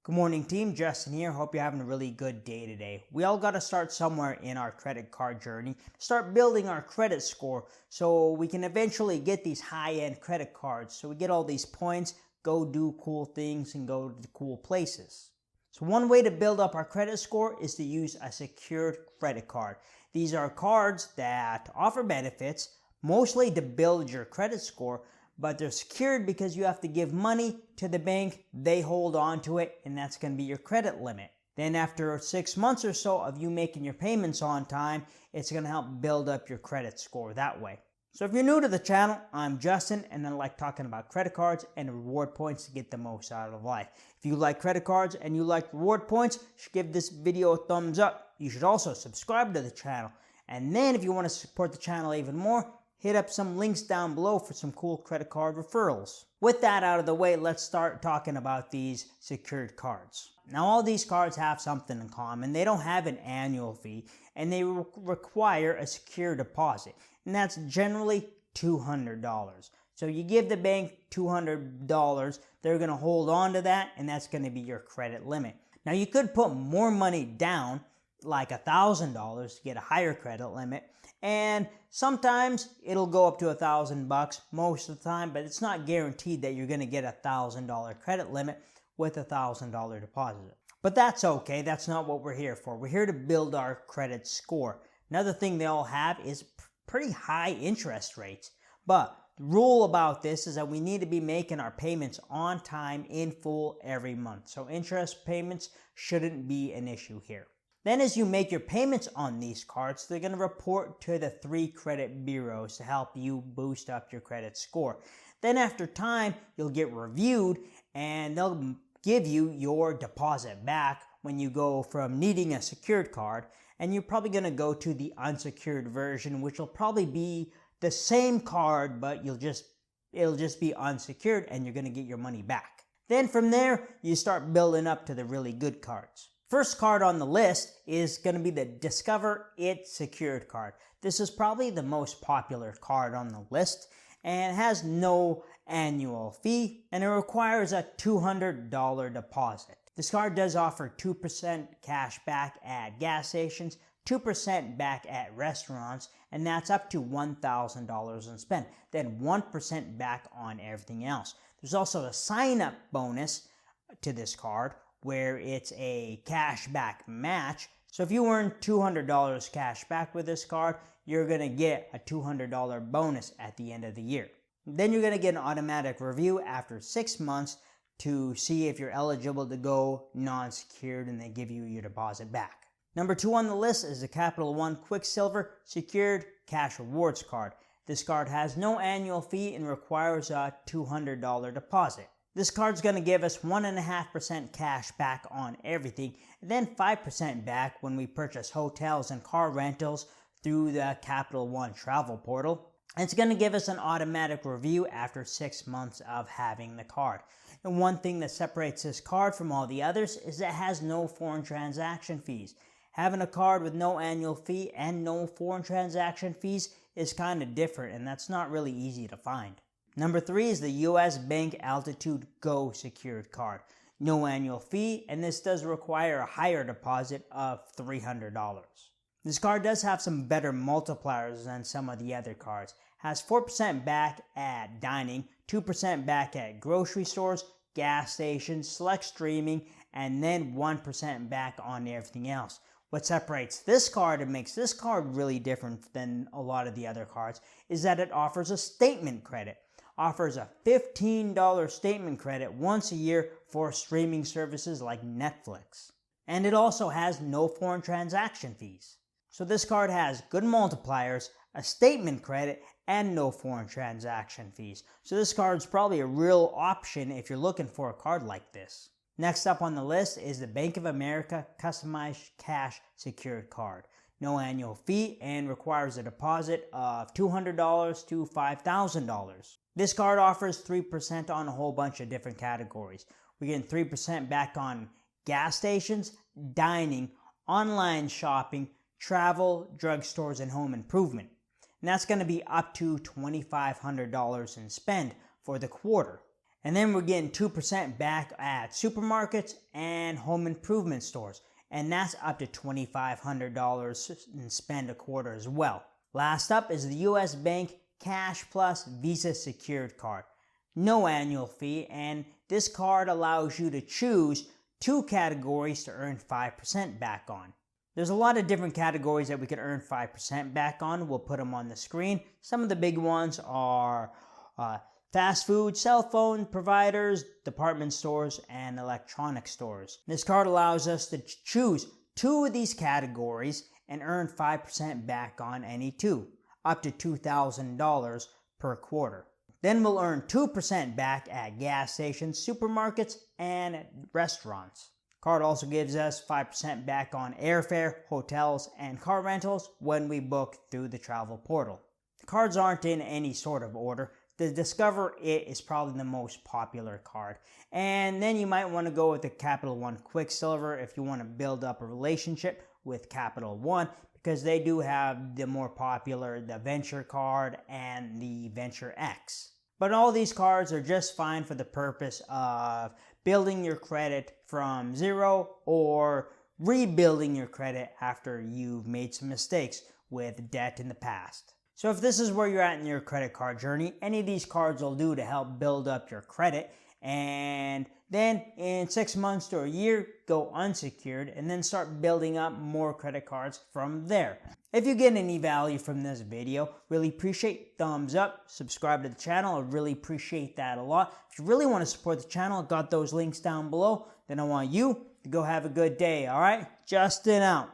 Good morning, team. Justin here. Hope you're having a really good day today. We all got to start somewhere in our credit card journey, start building our credit score so we can eventually get these high-end credit cards. So we get all these points, go do cool things, and go to cool places. So one way to build up our credit score is to use a secured credit card. These are cards that offer benefits, mostly to build your credit score, but they're secured because you have to give money to the bank, they hold on to it, and that's going to be your credit limit. Then after 6 months or so of you making your payments on time, it's going to help build up your credit score that way. So if you're new to the channel, I'm Justin, and I like talking about credit cards and reward points to get the most out of life. If you like credit cards and you like reward points, you should give this video a thumbs up. You should also subscribe to the channel. And then if you want to support the channel even more, hit up some links down below for some cool credit card referrals. With that out of the way, let's start talking about these secured cards. Now, all these cards have something in common. They don't have an annual fee, and they require a secure deposit, and that's generally $200. So you give the bank $200, they're going to hold on to that, and that's going to be your credit limit. Now, you could put more money down, like $1,000 to get a higher credit limit, and sometimes it'll go up to $1,000 most of the time, but it's not guaranteed that you're going to get a $1,000 credit limit with a $1,000 deposit. But that's okay. That's not what we're here for. We're here to build our credit score. Another thing they all have is pretty high interest rates. But the rule about this is that we need to be making our payments on time in full every month. So interest payments shouldn't be an issue here. Then as you make your payments on these cards, they're going to report to the 3 credit bureaus to help you boost up your credit score. Then after time, you'll get reviewed and they'll give you your deposit back when you go from needing a secured card, and you're probably going to go to the unsecured version, which will probably be the same card, but it'll just be unsecured and you're going to get your money back. Then from there, you start building up to the really good cards. First card on the list is going to be the Discover It Secured card. This is probably the most popular card on the list and has no annual fee, and it requires a $200 deposit. This card does offer 2% cash back at gas stations, 2% back at restaurants, and that's up to $1,000 in spend. Then 1% back on everything else. There's also a sign-up bonus to this card, where it's a cash back match. So if you earn $200 cash back with this card, you're going to get a $200 bonus at the end of the year. Then you're going to get an automatic review after 6 months to see if you're eligible to go non-secured, and they give you your deposit back. Number 2 on the list is the Capital One Quicksilver Secured Cash Rewards card. This card has no annual fee and requires a $200 deposit. This card's going to give us 1.5% cash back on everything, and then 5% back when we purchase hotels and car rentals through the Capital One travel portal. And it's going to give us an automatic review after 6 months of having the card. And one thing that separates this card from all the others is that it has no foreign transaction fees. Having a card with no annual fee and no foreign transaction fees is kind of different, and that's not really easy to find. Number 3 is the U.S. Bank Altitude Go Secured card. No annual fee, and this does require a higher deposit of $300. This card does have some better multipliers than some of the other cards. Has 4% back at dining, 2% back at grocery stores, gas stations, select streaming, and then 1% back on everything else. What separates this card and makes this card really different than a lot of the other cards is that it offers a statement credit. Offers a $15 statement credit once a year for streaming services like Netflix. And it also has no foreign transaction fees. So this card has good multipliers, a statement credit, and no foreign transaction fees. So this card is probably a real option if you're looking for a card like this. Next up on the list is the Bank of America Customized Cash Secured card. No annual fee and requires a deposit of $200 to $5,000. This card offers 3% on a whole bunch of different categories. We're getting 3% back on gas stations, dining, online shopping, travel, drugstores, and home improvement. And that's going to be up to $2,500 in spend for the quarter. And then we're getting 2% back at supermarkets and home improvement stores. And that's up to $2,500 in spend a quarter as well. Last up is the US Bank Cash Plus Visa Secured Card. No annual fee, and this card allows you to choose 2 categories to earn 5% back on. There's a lot of different categories that we can earn 5% back on. We'll put them on the screen. Some of the big ones are fast food, cell phone providers, department stores, and electronic stores. This card allows us to choose 2 of these categories and earn 5% back on any 2, up to $2,000 per quarter. Then we'll earn 2% back at gas stations, supermarkets, and restaurants. Card also gives us 5% back on airfare, hotels, and car rentals when we book through the travel portal. The cards aren't in any sort of order. The Discover It is probably the most popular card. And then you might want to go with the Capital One Quicksilver if you want to build up a relationship with Capital One, because they do have the more popular, the Venture card and the Venture X. But all these cards are just fine for the purpose of building your credit from zero or rebuilding your credit after you've made some mistakes with debt in the past. So if this is where you're at in your credit card journey, any of these cards will do to help build up your credit. And then in 6 months to a year, go unsecured and then start building up more credit cards from there. If you get any value from this video, really appreciate thumbs up, subscribe to the channel. I really appreciate that a lot. If you really want to support the channel, I've got those links down below. Then I want you to go have a good day, all right? Justin out.